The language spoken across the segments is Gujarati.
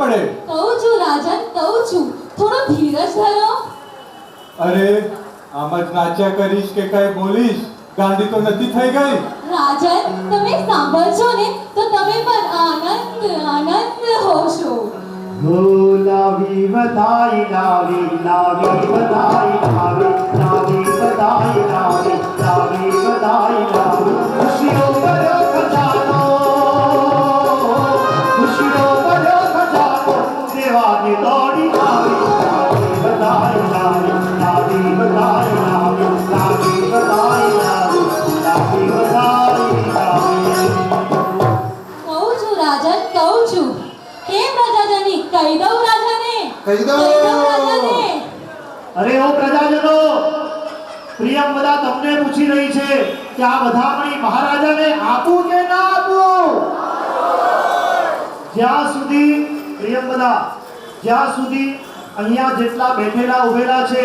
પડે. કહું છું રાજન, કહું છું, થોડો ધીરજ ધરો. અરે આમ જ નાચ્યા કરીશ કે કઈ બોલીશ? ગાંડી તો નથી થઈ ગઈ? રાજન, તમે સાંભળશો ને તો તમે પણ આનંદ હોશો. લાવી બધાઈ લાવી લાવી બધાઈ લાવી લાવી બધાઈ લાવી લાવી બધાઈ લાવી ખુશીઓ ભર્યો ખજાનો ખુશીઓ ભર્યો ખજાનો દેવાની દોડી આવી લાવી બધાઈ લાવી લાવી બધાઈ લાવી લાવી બધાઈ લાવી લાવી બધાઈ લાવી. કહું છું રાજન, કહું છું, કેમ પ્રજાજની કહી દઉં રાજાને? કહી દઉં રાજાને. અરે ઓ પ્રજાજનો, પ્રિયંવદા તમને પૂછી રહી છે કે આ વધામણી મહારાજાને આપું કે ના આપું? જ્યાં સુધી પ્રિયંવદા, જ્યાં સુધી અહીંયા જેટલા બેઠેલા ઉભેલા છે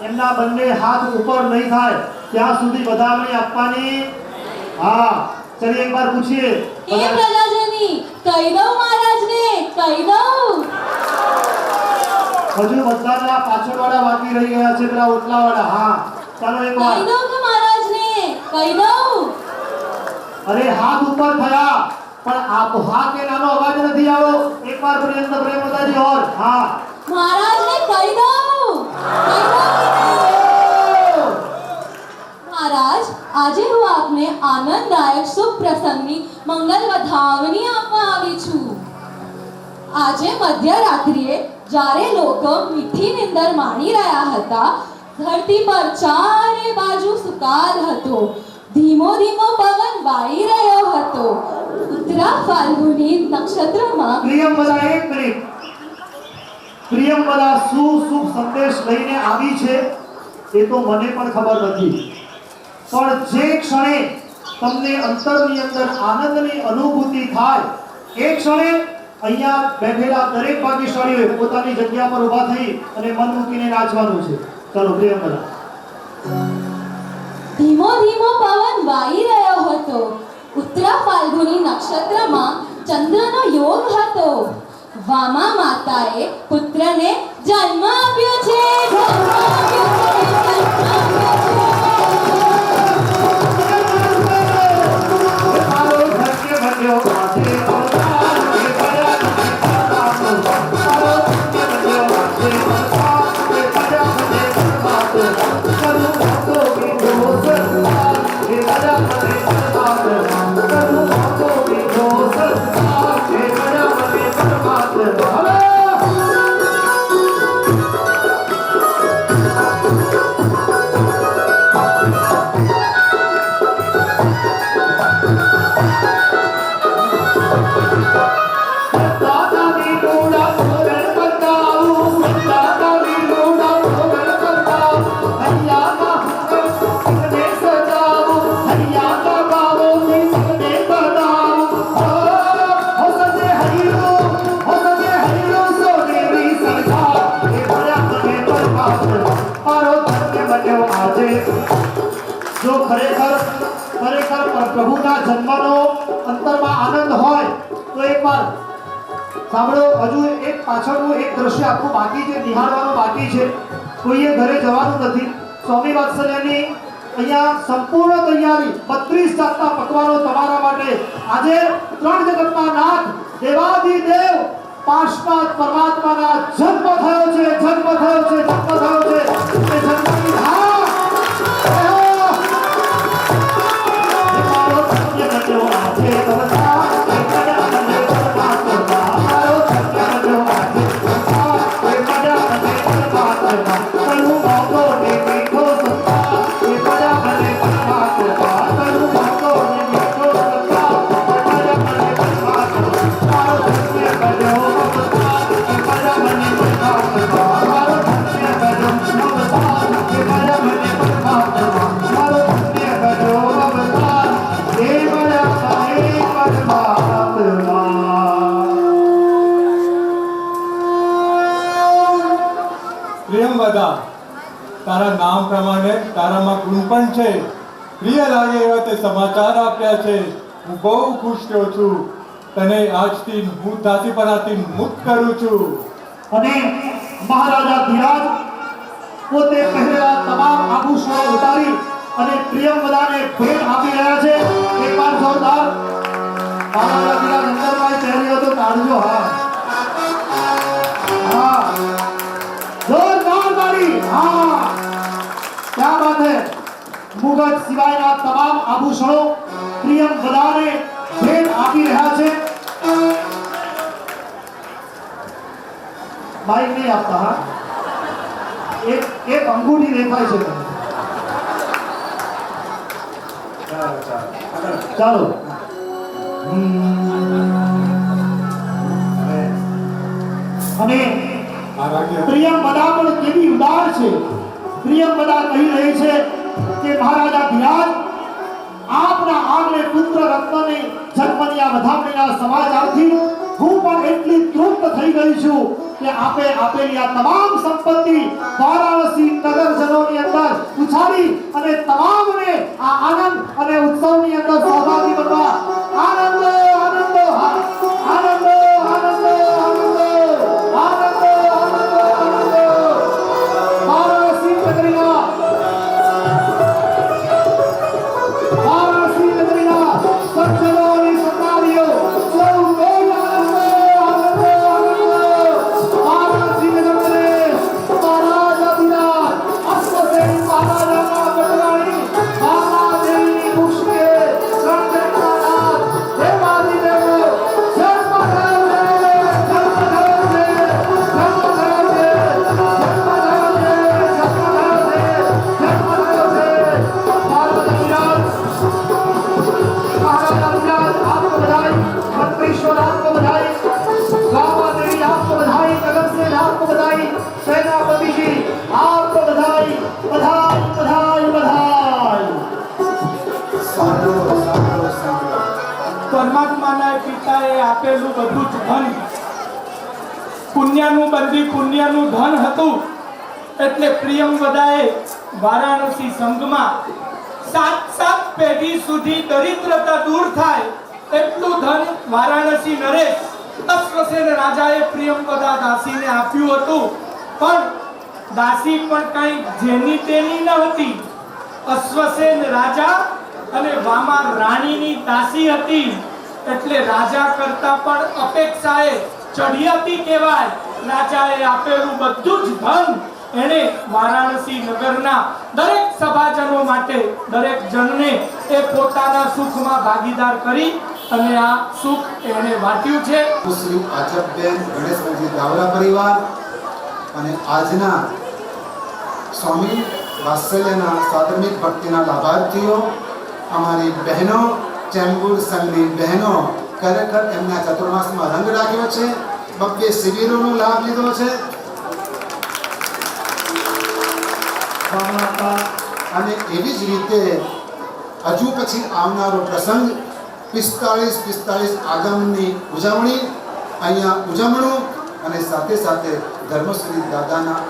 એમના બંને હાથ ઉપર નહીં થાય ત્યાં સુધી વધામણી આપવાની. હા, ચલિए એક બાર પૂછીએ. કેમ પ્રજાજની કહી દઉં મહારાજને? કહી દઉં. હજુ બધાના પાછળવાળા બાકી રહી ગયા છે, પેલા ઓટલાવાળા. હા, ચાલો એક વાર. કહી દઉં કે મહારાજને? કહી દઉં. અરે હાથ ઉપર થયા પણ આપ હા કે નાનો અવાજ નથી આવ્યો. એકવાર પ્રિયંવદાજી ઓર. હા, મહારાજને કહી દઉં. કહી દઉં. મહારાજ, આજે હું આપને આનંદદાયક શુભ પ્રસંગની મંગલ વધામણી આપવા આવી છું. આજે મધ્યરાત્રિએ જ્યારે લોકો મીઠી નિંદર માણી રહ્યા હતા, ધરતી પર ચારે બાજુ સુકાલ હતો. ધીમો ધીમો પવન વાઈ રહ્યો હતો. ઉત્તરા ફાલ્ગુની નક્ષત્રમાં પ્રિયંવદા એક મિનિટ. પ્રિયંવદા શું શુભ સંદેશ લઈને આવી છે એ તો મને પણ ખબર નથી, પણ જે ક્ષણે તમને અંતરની અંદર આનંદની અનુભૂતિ થાય એ ક્ષણે અહીંયા બેઠેલા દરેક ભાગ્યશાળીઓએ પોતાની જગ્યા પર ઊભા થઈ અને મન મૂકીને નાચવાનું છે. ચાલો પ્રિયંવદા. ધીમો ધીમો પવન વાઈ રહ્યો હતો. ઉત્તરા ફાલ્ગુની નક્ષત્રમાં ચંદ્રનો યોગ હતો. વામા માતાએ પુત્રને જન્મ આપ્યો છે. જન્મ આપ્યો છે. જન્મ આપ્યો છે. મારો ધન્ય બન્યો આજે જો ખરેખર પ્રભુના જન્મનો અંતરમાં આનંદ હોય તો એકવાર સાંભળો. હજુ એક પાછળનું એક દ્રશ્ય આખું બાકી છે, નિહાળવાનું બાકી છે. કોઈએ ઘરે જવાનું નથી. સ્વામી વાત્સલ્યની અહીંયા સંપૂર્ણ તૈયારી, 32 જાતના પકવાનો તમારા માટે. આજે ત્રણ જગતના નાથ દેવાધિદેવ પાર્શ્વનાથ પરમાત્માના જન્મ થયો છે. જન્મ થયો છે. જન્મ થયો છે. એ જન્મની ધામ પ્રિયંવદા, તારા નામ પ્રમાણે તારામાં ગુણ પણ છે. પ્રિય લાગે એવા તે સમાચાર આપ્યા છે. હું બહુ ખુશ થયો છું. તને આજથી હું દાસીપણાથી મુક્ત કરું છું. અને મહારાજા ધીરાજ પોતે પહેરેલા તમામ આભૂષણો ઉતારી અને પ્રિયંવદાને ભેટ આપી રહ્યા છે. એકવાર જોરદાર મહારાજા ધીરાજ અંદરમાં પહેર્યો તો કાઢજો. હા જોરદાર તાળી. હા क्या बात है. મુગટ સિવાયના તમામ આભૂષણો પ્રિયંવદાને ભેટ આપી રહ્યા છે. બાઈક નહીં આપતા. હા એક અંગૂઠી દેખાય છે. ચાલો અને પ્રિયંવદા પણ કેવી ઉદાર છે. પ્રિયંવદા કહી રહી છે કે મહારાજા ધીરાજ આપના આંગણે પુત્ર રત્નને જન્મની આ વધામણીના સમાચારથી હું પણ એટલી તૃપ્ત થઈ ગઈ છું કે આપે આપેલી આ તમામ સંપત્તિ વારાણસી નગરજનોની અંદર ઉછાળી અને તમામને આ આનંદ અને ઉત્સવની અંદર સહભાગી બનવા આનંદ આનંદ આનંદ આનંદ વારાણસી નગરીના સજ્જનો અને સત્તાવીઓ સૌ કોઈ આનંદ આનંદ આનંદ. વારાણસી નગર પ્રદેશ મહારાજા ધીરાજ અશ્વસેન મહારાજાના ગઢવાણી મહાદેવીની પુષ્પે રણજંગનાનાથ દેવાદિદેવો જન્મ થયો છે, જન્મ થયો છે, જન્મ થયો છે, જન્મ થયો છે, જન્મ થયો છે, જન્મ થયો છે. મહારાજા ધીરાજ आपको बधाई, मंत्रीश्वर आपको बधाई, गामा देवी आपको बधाई, नगर सेन आपको बधाई, सेनापति जी आपको बधाई, बधाई बधाई बधाई. પરમાત્માના પિતાએ આપેલું બધું જ ધન પુણ્યનું બંધી પુણ્યનું ધન હતું. એટલે પ્રિયંવદાએ વારાણસી સંઘમાં 7 પેઢી સુધી દરિદ્રતા દૂર થાય એટલું ધન વારાણસી નરેશ અશ્વસેન રાજાએ પ્રિયંવદા દાસીને આપ્યું હતું. પણ દાસી પણ કઈ જેની તેની ન હતી. અશ્વસેન રાજા અને વામા રાણીની દાસી હતી. એટલે રાજા કરતા પણ અપેક્ષાએ ચઢિયાતી કહેવાય. રાજાએ આપેલું બધું જ ધન એને વારાણસી નગરના દરેક સભાજનો માટે દરેક જણને એ પોતાના સુખમાં ભાગીદાર કરી અને આ સુખ એને વાટ્યું છે. શ્રી આચપબેન ગણેશભાઈ દાવરા પરિવાર અને આજના સ્વામી વાત્સલ્યના સાધર્મિક ભક્તિના લાભાર્થીઓ અમારી બહેનો ચેમ્બુર સંઘની બહેનો ખરેખર એમના ચતુર્માસમાં રંગ રાખ્યો છે. 2 શિબિરોનો લાભ લીધો છે અને એવી જ રીતે હજુ પછી આવનારો પ્રસંગ 45 આગમનની ઉજવણી અહીંયા ઉજવણું અને સાથે સાથે ધર્મશ્રી દાદાના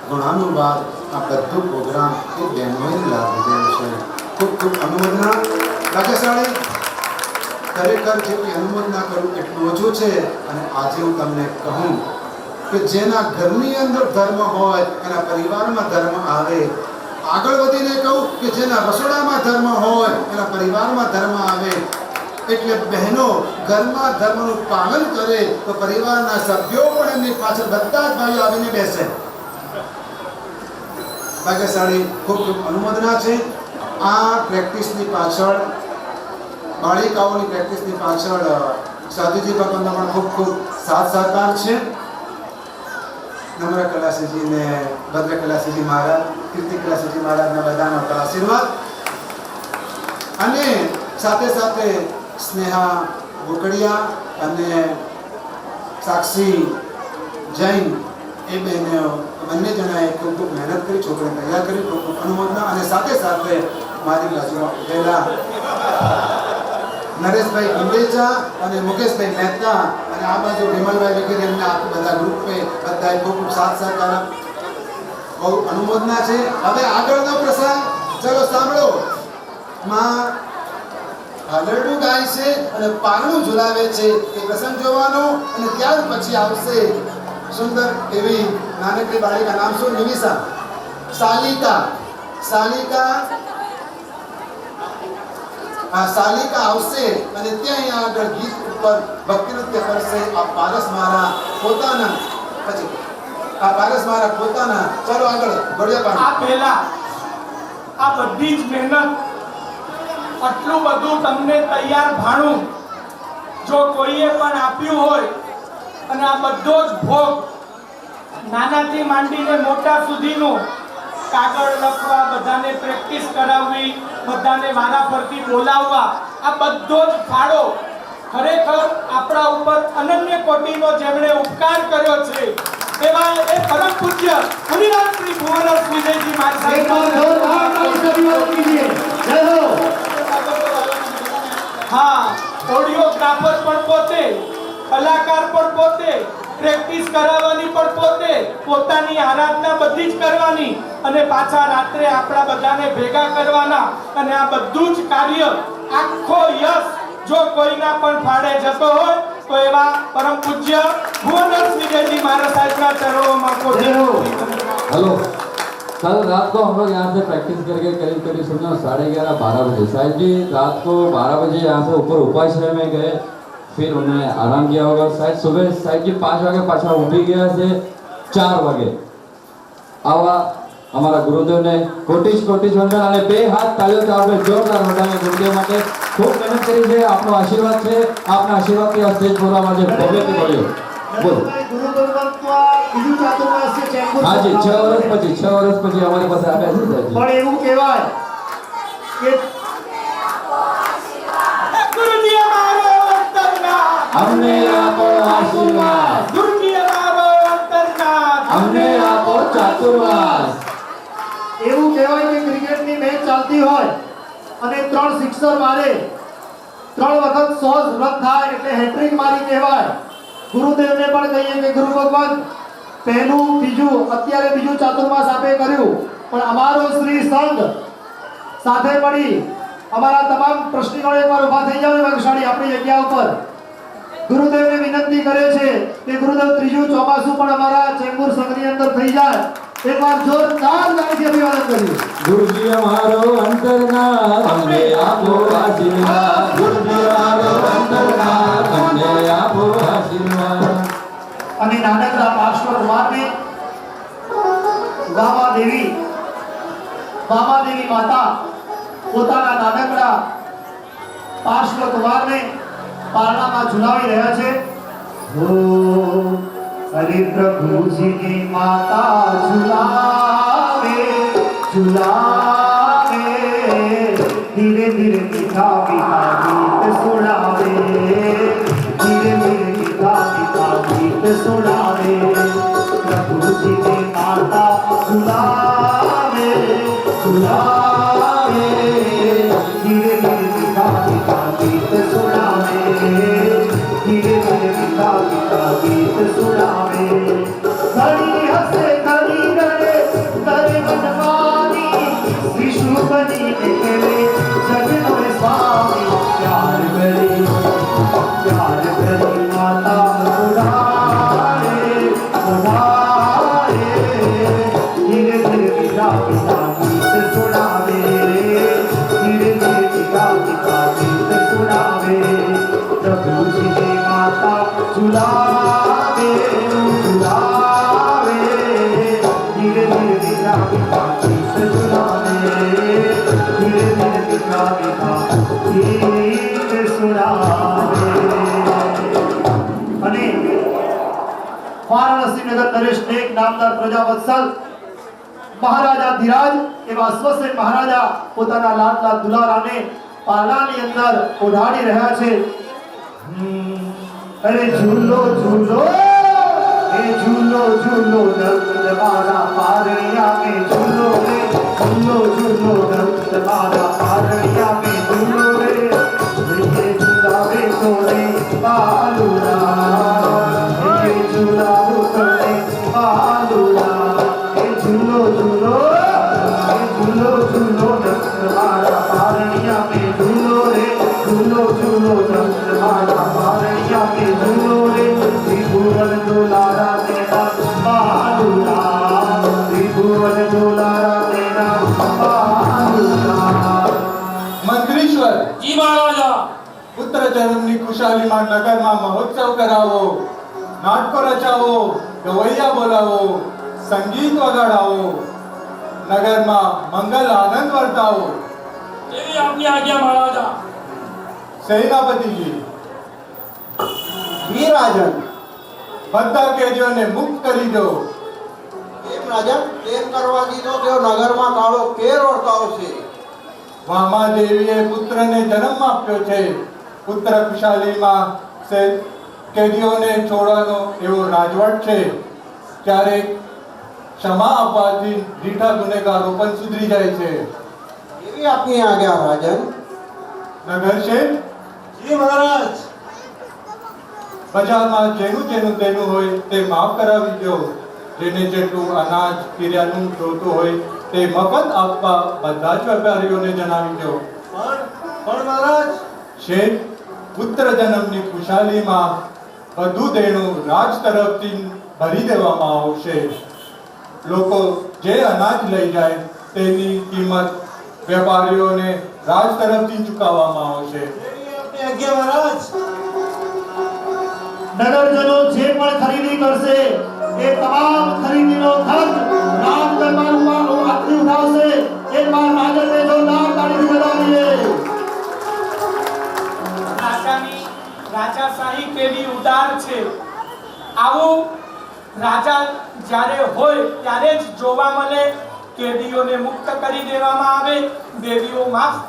ગુણાનુવાદ આ બધું પ્રોગ્રામ એ બહેનોએ લાભ લીધેલો છે. ખૂબ ખૂબ અનુમોદના. ભાગ્યશાળી ખરેખર જેટલી અનુમોદના કરું એટલું ઓછું છે. અને આજે હું તમને કહું કે જેના ઘરની અંદર ધર્મ હોય એના પરિવારમાં ધર્મ આવે. આગળ વધીને કહું કે જેના રસોડામાં ધર્મ હોય એના પરિવારમાં ધર્મ આવે. એટલે બહેનો ઘરમાં ધર્મનું પાલન કરે તો પરિવારના સભ્યો પણ એમની પાછળ બધા જ ભાઈઓ આવીને બેસે. ભાગ્યશાળી ખૂબ ખૂબ અનુમોદના છે. આ પ્રેક્ટિસની પાછળ બાળિકાઓની પ્રેક્ટિસની પાછળ સાધુજી ભગવાનનો પણ ખૂબ ખૂબ સાથ સહકાર છે. નમ્ર કલાસીજી ને ભદ્ર કલાસીજી મહારાજ, કીર્તિ કલાસીજી મહારાજના બધાનો આશીર્વાદ અને સાથે સાથે સ્નેહા બોકડિયા અને સાક્ષી જૈન એ બંને જણાએ ખૂબ ખૂબ મહેનત કરી, છોકરીને તૈયાર કરી. ખૂબ ખૂબ અનુમોદના. અને સાથે સાથે મારી બાજુમાં ઉભેલા નરેશભાઈ ગુંદેચા અને મુકેશભાઈ મહેતા અને આ બાજુ વિમલભાઈ વગેરે એમના બધા ગ્રુપે બધાએ ખૂબ ખૂબ સાથ સહકાર બહુ અનુમોદના છે. હવે આગળનો પ્રસંગ ચલો સાંભળો. માં હાલરડું ગાય છે અને પારણું ઝુલાવે છે એ પ્રસંગ જોવાનો. અને ત્યાર પછી આવશે સુંદર એવી નાનકડી બાળીકા, નામ શું? નિમિષા. શાલિકા આવશે અને ત્યાં અહીંયા આગળ ગીત ઉપર ભક્તિ નૃત્ય કરશે. આ પારસ મારા પોતાના ચાલો આગળ બળિયા આ પહેલા આ બધી જ મહેનત, આટલું બધું તમને તૈયાર ભાણું જો કોઈએ પણ આપ્યું હોય અને આ બધો જ ભોગ નાનાથી માંડીને મોટા સુધીનો કાગળ લખવા, બધાને પ્રેક્ટિસ કરાવવી, બધાને વારાફરતી બોલાવવા, આ બધો જ ફાળો ખરેખર આપણા ઉપર અનન્ય કોટીનો જેમણે ઉપકાર કર્યો છે એવા એ પરમ પૂજ્ય મુનિરાજ શ્રી ભુવનરસ વિજયજી एक बार जोरदार ताली से अभिवादन कीजिए। जय हो। હા, ઓડિયોગ્રાફર પણ પોતે, કલાકાર પણ પોતે, પ્રેક્ટિસ કરાવવાની પણ પોતે, પોતાની આરાધના બધી જ કરવાની અને પાછા રાત્રે આપણા બધાને ભેગા કરવાના અને આ બધું જ કાર્ય આખો યશ જો કોઈના પણ ફાળે જતો હોય તો એવા પરમ પૂજ્ય ભુવનરસ વિજયજી મહારાજ સાહેબના ચરણોમાં કોટી हेलो, कल रात को हम लोग यहाँ से प्रैक्टिस करके करीब करीब समझो 11:30-12 बजे साहिब जी रात को 12 बजे यहाँ से ऊपर उपाश्रय में गए, फिर उन्होंने आराम किया होगा। शायद सुबह साहिब जी 5 वागे पाछा उठी गया से 4 वागे आवा हमारा गुरुदेव ने कोटिश वंदन અને બે હાથ તાળીઓથી આપણે જોરદાર વધારે ગુરુદેવ માટે ખૂબ મહેનત કરી છે। આપનો આશીર્વાદ છે, આપના આશીર્વાદથી આ સ્ટેજ પ્રોગ્રામ આજે ભવ્યથી મળ્યો। બોલો। બીજું ચાતુર્માસ છે ચેમ્બુર। हाँ जी, 6 વર્ષ પછી हमारे पास આવ્યા છે સાહેબ। પણ એવું કહેવાય કે ગુરુજી અમારો અંતરનાથ, અમને આપો આશીર્વાદ, ગુરુજી અમારો અંતરનાથ, અમને આપો ચાતુર્માસ। એવું કહેવાય કે ક્રિકેટની મેચ ચાલતી હોય અને 3 સિક્સર મારે, 3 વખત 100 રન થાય એટલે હેટ્રિક મારી કહેવાય। ગુરુદેવને પણ કહીએ કે ગુરુ ભગવાન પહેલું, બીજું, અત્યારે બીજું ચાતુર્માસ આપે કર્યું, પણ અમારો શ્રી સંઘ સાથે મળી અમારા તમામ ટ્રસ્ટીગણો એકવાર ઊભા થઈ જાવ વંશાળી આપણી જગ્યા ઉપર। ગુરુદેવને વિનંતી કરે છે કે ગુરુદેવ ત્રીજું ચોમાસું પણ અમારા ચેમ્બુર સંઘની અંદર થઈ જાય। એકવાર જોરદાર તાળીથી અભિવાદન કરીએ। ગુરુજી અમારો અંતરનાથ, અમને આપો આશીર્વાદ, ગુરુજી અમારો અંતરનાથ, અમને આપો આશીર્વાદ। અને નાનકડા પાર્શ્વ કુમારને વામાદેવી માતા પોતાના નાનકડા પાર્શ્વ કુમારને પારણામાં ઝુલાવી રહ્યા છે। હો હરે પ્રભુજીની માતા ઝુલાવે ધીરે ધીરે મીઠા મીઠા ગીત સુણાવે, ધીરે ધીરે મીઠા મીઠા ગીત સુણાવે। પ્રભુજીની માતા ઝુલાવે ધીરે ધીરે મીઠા મીઠા ગીત સુણાવે, ધીરે ધીરે મીઠા મીઠા ગીત સુણાવે। ઘડી હસે ઘડી રડે તરે મનમાની, વિષ્ણુ બની નીકળે જગનો સ્વામી। પ્યાર કરી માતા ઉડાડે ધીરે ધીરે મીઠા મીઠા ગીત સુણાવે, ધીરે ધીરે મીઠા મીઠા ગીત સુણાવે। પ્રભુજીની માતા ઝુલાવે ધીરે ધીરે મીઠા મીઠા ગીત સુણાવે, ધીરે ધીરે મીઠા મીઠા ગીત સુણાવે। અને વારાણસી નગર નરેશ ટેક નામદાર પ્રજાવત્સલ મહારાજા ધીરાજ એવા અશ્વસેન મહારાજા પોતાના લાડલા દુલારાને પારણાની અંદર ઓઢાડી રહ્યા છે। અરે ઝૂલો ઝૂલો એ ઝૂલો ઝૂલો નંદ મારા પારણિયા મે ઝૂલો રે, ઝૂલો ઝૂલો નંદ મારા પારણિયા મે ઝૂલો રે, ઝૂલાવે તોરે બાલુરા, ઝૂલાવો તોરે બાલુરા। એ ઝૂલો ઝૂલો નંદ મારા પારણિયા મે ઝૂલો રે, ઝૂલો ખુશાલીમાં નગરમાં મહોત્સવ કરાવો, નાટકો રચાવો, ગવૈયા બોલાવો, સંગીત વગાડાવો, નગરમાં મંગલ આનંદ વર્તાવો. એવી આપની આજ્ઞા મહારાજા. સેનાપતિજી, જી રાજન. બધા કેદીઓને મુક્ત કરી દો. કેમ રાજન? તેમ કરવાથી તો તેઓ નગરમાં કાળો કેર વર્તાવશે. વામાદેવીએ પુત્રને જન્મ આપ્યો છે. પુત્ર ખુશાલીમાં કેદીઓને છોડવાનો એવો રાજવટ છે. ક્યારેક ક્ષમા આપવાથી રીઠા ગુનેગારો પણ સુધરી જાય છે. એવી આપની આજ્ઞા રાજન. નગર શેઠ, જી મહારાજ. બજારમાં જેનું તેનું હોય તે માફ કરાવી દો. જેને જેટલું અનાજ કિરિયાનું જોતું હોય તે મફત આપવા બધા જ વેપારીઓને જણાવી દો. પણ મહારાજ, શેઠ, પુત્ર જન્મની ખુશાલીમાં વધુ દેણું રાજ તરફથી ભરી દેવામાં આવશે. લોકો જે અનાજ લઈ જાય તેની કિંમત વેપારીઓને રાજ તરફથી ચૂકવવામાં આવશે. આપની આજ્ઞા મહારાજ. નગરજનો જે પણ ખરીદી કરશે એ તમામ ખરીદીનો ખર્ચ રાજ દરબારમાં આખી ઉઠાવશે. એક વાર રાજનને જોરદાર તાળીથી વધાવીએ. રાજાશાહી કેવી ઉદાર છે. આવું રાજા જ્યારે હોય ત્યારે જ જોવા મળે. કેદીઓને મુક્ત કરી દેવામાં આવે,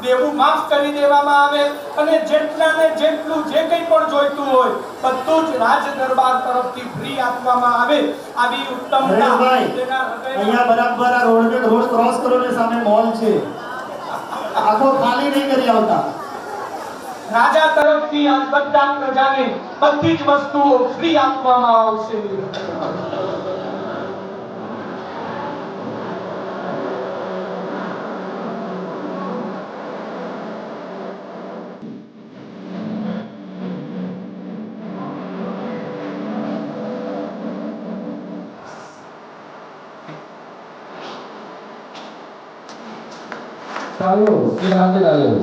દેવું માફ કરી દેવામાં આવે અને જેટલાને જેટલું જે કંઈ પણ જોઈતું હોય બધું જ રાજ દરબાર તરફથી ફ્રી આપવામાં આવે. આવી ઉત્તમતા અહીંયા બરાબર આ રોડ ક્રોસ કરો ને સામે મોલ છે. આખો ખાલી નહીં કરી આવતા. રાજા તરફથી આ બધા પ્રજાને બધી જ વસ્તુઓ ફ્રી આપવામાં આવશે. ચાલો એ રાતે ડાલ્યો